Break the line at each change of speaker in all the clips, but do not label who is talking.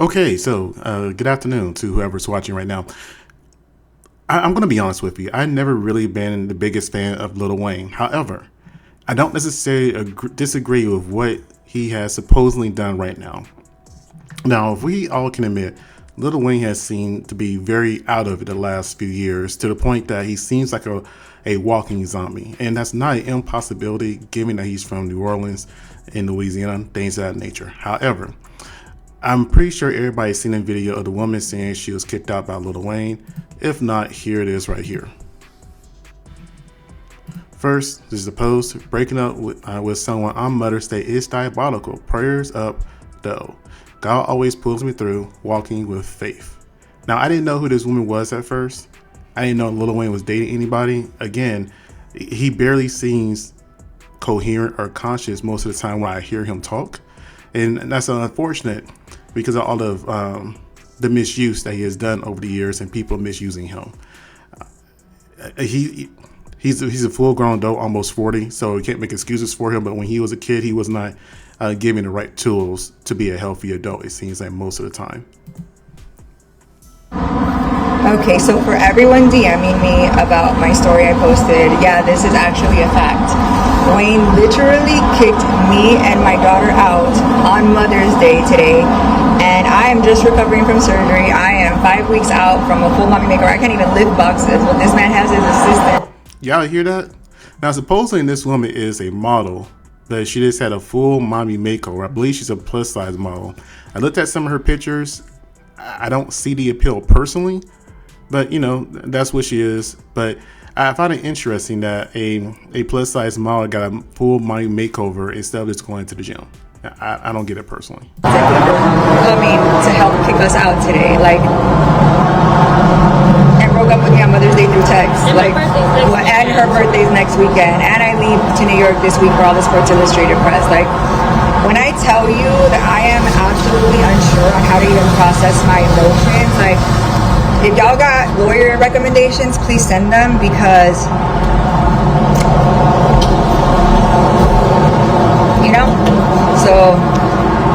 Okay, so good afternoon to whoever's watching right now. I'm going to be honest with you. I've never really been the biggest fan of Lil Wayne. However, I don't necessarily disagree with what he has supposedly done right now. Now, if we all can admit, Lil Wayne has seemed to be very out of it the last few years to the point that he seems like a walking zombie. And that's not an impossibility given that he's from New Orleans in Louisiana, things of that nature. However, I'm pretty sure everybody's seen a video of the woman saying she was kicked out by Lil Wayne. If not, here it is right here. First, this is the post. Breaking up with someone on Mother's Day is diabolical. Prayers up, though. God always pulls me through, walking with faith. Now, I didn't know who this woman was at first. I didn't know Lil Wayne was dating anybody. Again, he barely seems coherent or conscious most of the time when I hear him talk. And that's unfortunate because of all of the misuse that he has done over the years and people misusing him. He's a full-grown adult, almost 40, so we can't make excuses for him. But when he was a kid, he was not given the right tools to be a healthy adult, it seems like most of the time.
Okay, so for everyone DMing me about my story I posted, yeah, this is actually a fact. Wayne literally kicked me and my daughter out on Mother's Day today, and I am just recovering from surgery. I am 5 weeks out from a full mommy makeover. I can't even lift boxes. What this man has his assistant.
Y'all hear that? Now, supposedly this woman is a model, but she just had a full mommy makeover. I believe she's a plus size model. I looked at some of her pictures. I don't see the appeal personally, but you know, that's what she is. But I find it interesting that a plus size model got a full mommy makeover instead of just going to the gym. I don't get it personally.
Coming to help kick us out today, like, and broke up with me on Mother's Day through text, like, and her birthday's next weekend, and I leave to New York this week for all the Sports Illustrated press. Like, when I tell you that I am absolutely unsure on how to even process my emotions, like, if y'all got lawyer recommendations, please send them, because, you know. So,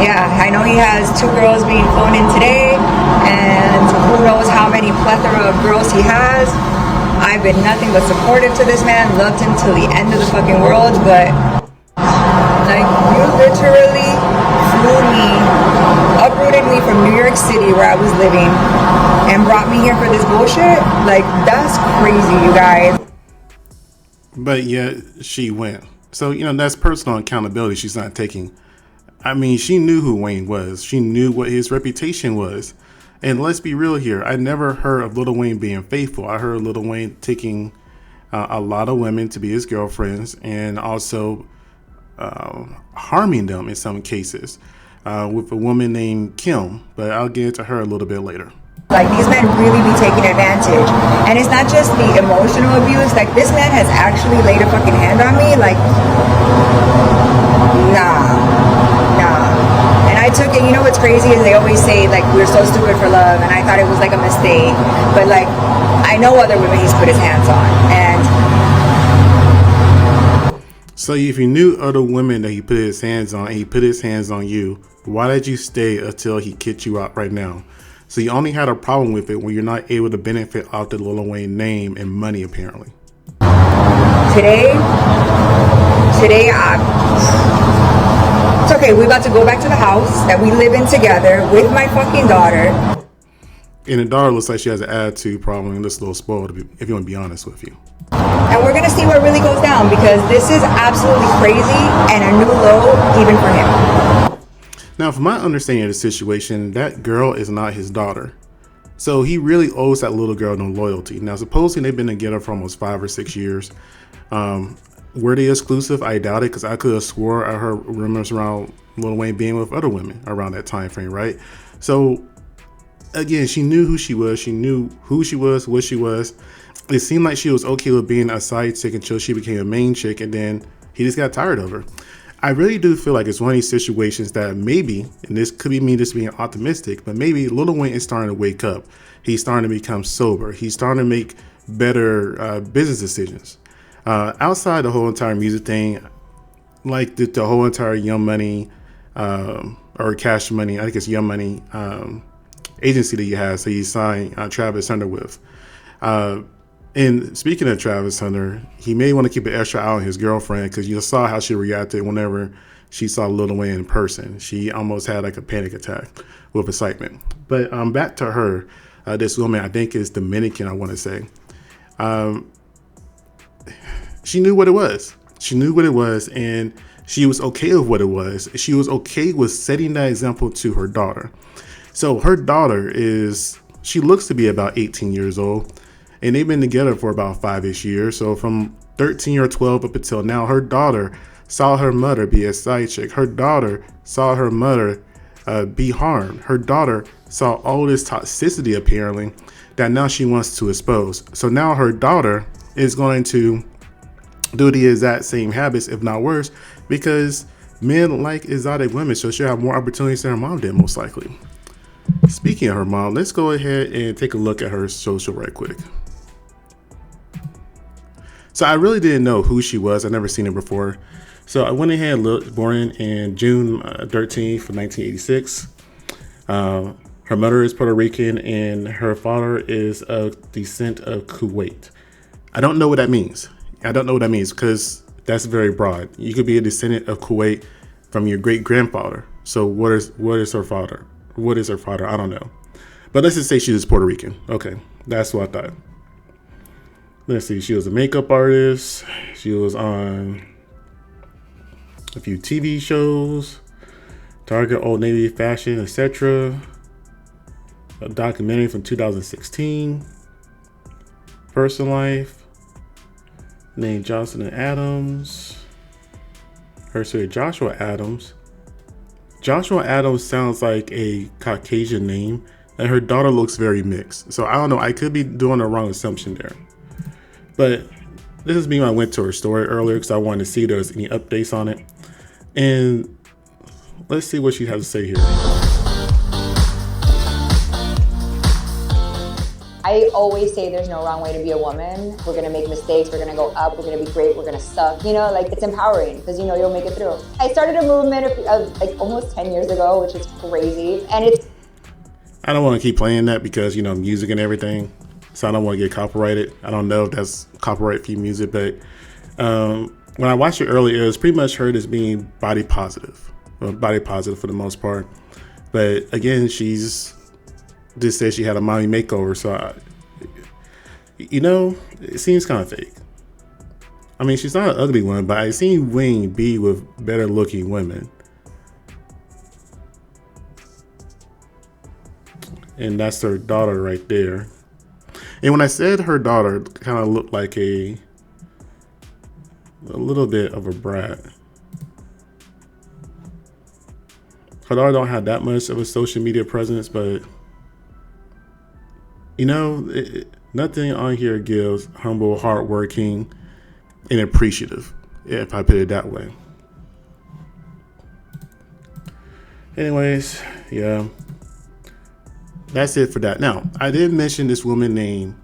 yeah, I know he has 2 girls being flown in today, and who knows how many plethora of girls he has. I've been nothing but supportive to this man, loved him till the end of the fucking world, but, like, you literally flew me, uprooted me from New York City where I was living, and brought me here for this bullshit. Like, that's crazy, you guys.
But yet she went. So, you know, that's personal accountability she's not taking. I mean, she knew who Wayne was. She knew what his reputation was. And let's be real here. I never heard of Lil Wayne being faithful. I heard Lil Wayne taking a lot of women to be his girlfriends and also harming them in some cases with a woman named Kim. But I'll get into her a little bit later.
Like, these men really be taking advantage. And it's not just the emotional abuse. Like, this man has actually laid a fucking hand on me. Like, nah. And I took it, you know what's crazy is they always say, like, we're so stupid for love, and I thought it was like a mistake. But, like, I know other women he's put his hands on. And
so if you knew other women that he put his hands on and he put his hands on you, why did you stay until he kicked you out right now? So you only had a problem with it when you're not able to benefit off the Lil Wayne name and money, apparently.
Today, it's okay. We're about to go back to the house that we live in together with my fucking daughter.
And the daughter looks like she has an attitude problem and looks a little spoiled, if you want to be honest with you.
And we're going to see what really goes down, because this is absolutely crazy and a new low even for him.
Now, from my understanding of the situation, that girl is not his daughter. So he really owes that little girl no loyalty. Now, supposing they've been together for almost 5 or 6 years. Were they exclusive? I doubt it, because I could have swore I heard rumors around Lil Wayne being with other women around that time frame, right? So, again, she knew who she was. She knew who she was, what she was. It seemed like she was okay with being a side chick until she became a main chick, and then he just got tired of her. I really do feel like it's one of these situations that maybe, and this could be me just being optimistic, but maybe Lil Wayne is starting to wake up. He's starting to become sober. He's starting to make better business decisions. Outside the whole entire music thing, like the whole entire Young Money or Cash Money, I think it's Young Money agency that he has that he signed Travis Hunter with. And speaking of Travis Hunter, he may want to keep an extra eye on his girlfriend, because you saw how she reacted whenever she saw Lil Wayne in person. She almost had like a panic attack with excitement. But back to her, this woman, I think is Dominican, I want to say. She knew what it was. She knew what it was, and she was okay with what it was. She was okay with setting that example to her daughter. So her daughter she looks to be about 18 years old, and they've been together for about 5-ish years. So from 13 or 12 up until now, her daughter saw her mother be a side chick. Her daughter saw her mother be harmed. Her daughter saw all this toxicity, apparently, that now she wants to expose. So now her daughter is going to do the exact same habits, if not worse, because men like exotic women, so she'll have more opportunities than her mom did, most likely. Speaking of her mom, let's go ahead and take a look at her social right quick. So I really didn't know who she was. I've never seen her before. So I went ahead and looked. Born in June 13th of 1986. Her mother is Puerto Rican and her father is of descent of Kuwait. I don't know what that means. Because that's very broad. You could be a descendant of Kuwait from your great grandfather. So what is her father? What is her father? I don't know. But let's just say she was Puerto Rican. Okay, that's what I thought. Let's see. She was a makeup artist. She was on a few TV shows, Target, Old Navy, Fashion, etc. A documentary from 2016. Personal life. Named Johnson and Adams. Her story, Joshua Adams. Joshua Adams sounds like a Caucasian name, and her daughter looks very mixed. So I don't know. I could be doing a wrong assumption there. But this is me when I went to her story earlier because I wanted to see if there was any updates on it. And let's see what she has to say here.
I always say there's no wrong way to be a woman. We're gonna make mistakes, we're gonna go up, we're gonna be great, we're gonna suck. You know, like it's empowering because you know you'll make it through. I started a movement of like almost 10 years ago, which is crazy. And it's...
I don't want to keep playing that because, you know, music and everything. So I don't want to get copyrighted. I don't know if that's copyright-free music, but when I watched it earlier, it was pretty much heard as being body positive. Well, body positive for the most part. But again, she's just said she had a mommy makeover, so you know, it seems kind of fake. I mean, she's not an ugly one, but I've seen Wayne be with better looking women. And that's her daughter right there. And when I said her daughter kind of looked like a little bit of a brat. Her daughter don't have that much of a social media presence, but you know, nothing on here gives humble, hardworking, and appreciative, if I put it that way. Anyways, yeah, that's it for that. Now, I did mention this woman named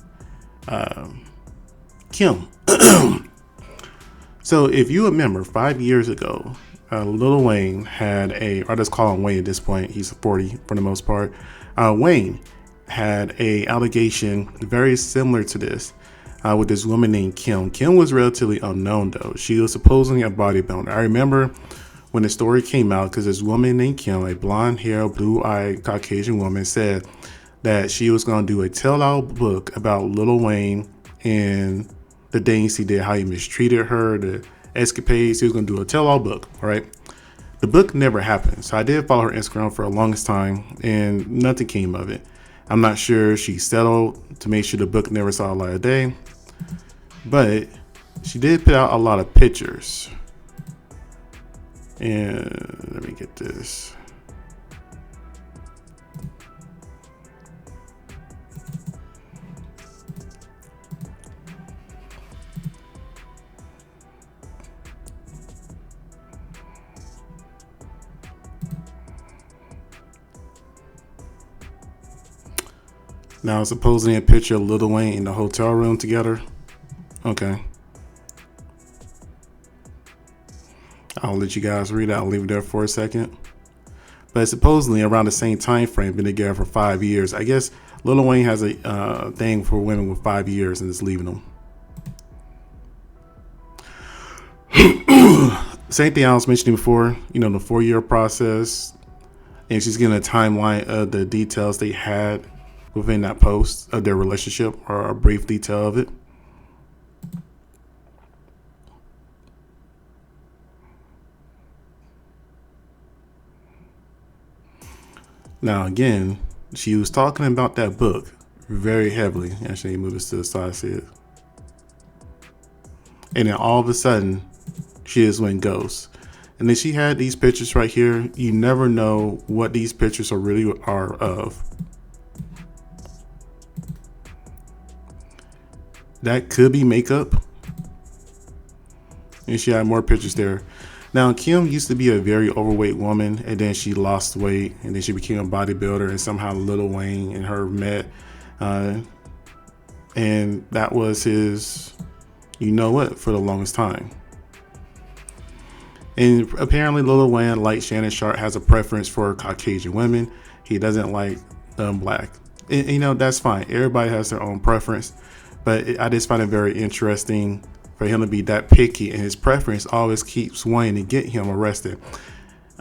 Kim. So if you remember, 5 years ago, Lil Wayne had or let's call him Wayne at this point. He's 40 for the most part. Wayne had a allegation very similar to this with this woman named Kim. Kim was relatively unknown though. She was supposedly a bodybuilder. I remember when the story came out because this woman named Kim, a blonde hair, blue eyed Caucasian woman, said that she was going to do a tell-all book about Lil Wayne and the things he did, how he mistreated her, the escapades. He was going to do a tell-all book, all right? The book never happened. So I did follow her Instagram for the longest time and nothing came of it. I'm not sure she settled to make sure the book never saw a light of day, but she did put out a lot of pictures. And let me get this. Now, supposedly a picture of Lil Wayne in the hotel room together. Okay. I'll let you guys read it. I'll leave it there for a second. But supposedly around the same time frame, been together for 5 years. I guess Lil Wayne has a thing for women with 5 years and is leaving them. Same thing I was mentioning before, the 4-year process, and she's getting a timeline of the details they had within that post of their relationship, or a brief detail of it. Now again, she was talking about that book very heavily. Actually, move this to the side, see it. And then all of a sudden, she just went ghost. And then she had these pictures right here. You never know what these pictures are of. That could be makeup. And she had more pictures there. Now, Kim used to be a very overweight woman, and then she lost weight, and then she became a bodybuilder, and somehow Lil Wayne and her met. And that was his, for the longest time. And apparently Lil Wayne, like Shannon Sharp, has a preference for Caucasian women. He doesn't like black. And, that's fine. Everybody has their own preference. But I just find it very interesting for him to be that picky, and his preference always keeps wanting to get him arrested.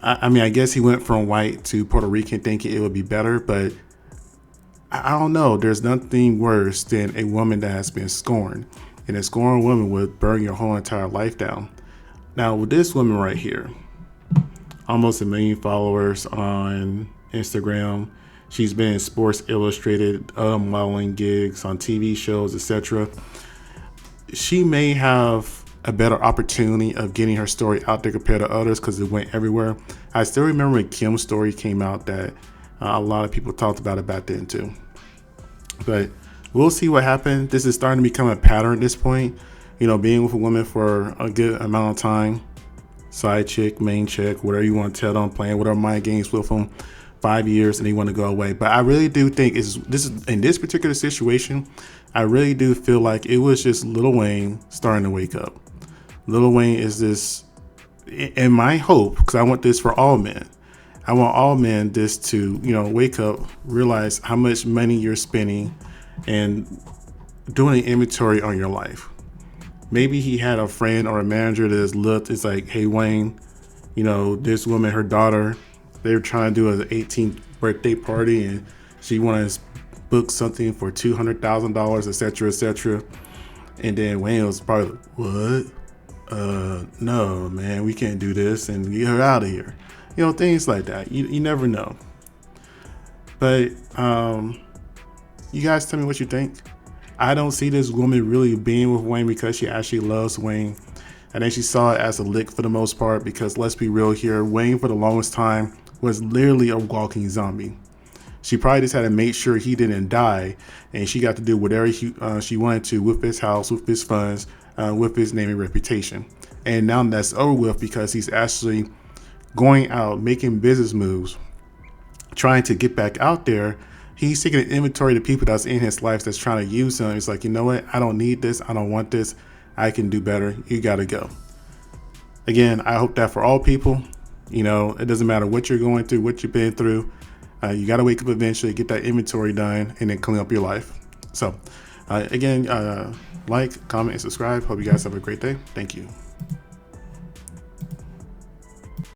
I mean, I guess he went from white to Puerto Rican thinking it would be better, but I don't know. There's nothing worse than a woman that has been scorned. And a scorned woman would burn your whole entire life down. Now, with this woman right here, almost 1 million followers on Instagram. She's been in Sports Illustrated, modeling gigs on TV shows, etc. She may have a better opportunity of getting her story out there compared to others because it went everywhere. I still remember when Kim's story came out that a lot of people talked about it back then too. But we'll see what happens. This is starting to become a pattern at this point. Being with a woman for a good amount of time, side chick, main chick, whatever you want to tell them, playing whatever mind games with them, 5 years, and they want to go away. But I really do think this is in this particular situation, I really do feel like it was just Lil Wayne starting to wake up. Lil Wayne is this, and my hope, because I want this for all men. I want all men this to, wake up, realize how much money you're spending, and doing an inventory on your life. Maybe he had a friend or a manager that has looked, it's like, hey, Wayne, this woman, her daughter, they were trying to do an 18th birthday party, and she wanted to book something for $200,000, etc., etc. And then Wayne was probably like, what? No, man, we can't do this, and get her out of here. Things like that. You never know. But you guys tell me what you think. I don't see this woman really being with Wayne because she actually loves Wayne. I think she saw it as a lick for the most part, because let's be real here, Wayne for the longest time was literally a walking zombie. She probably just had to make sure he didn't die, and she got to do whatever she wanted to with his house, with his funds, with his name and reputation. And now that's over with because he's actually going out, making business moves, trying to get back out there. He's taking an inventory of the people that's in his life that's trying to use him. It's like, you know what? I don't need this. I don't want this. I can do better. You got to go. Again, I hope that for all people, it doesn't matter what you're going through, what you've been through. You got to wake up eventually, get that inventory done, and then clean up your life. So, again, like, comment, and subscribe. Hope you guys have a great day. Thank you.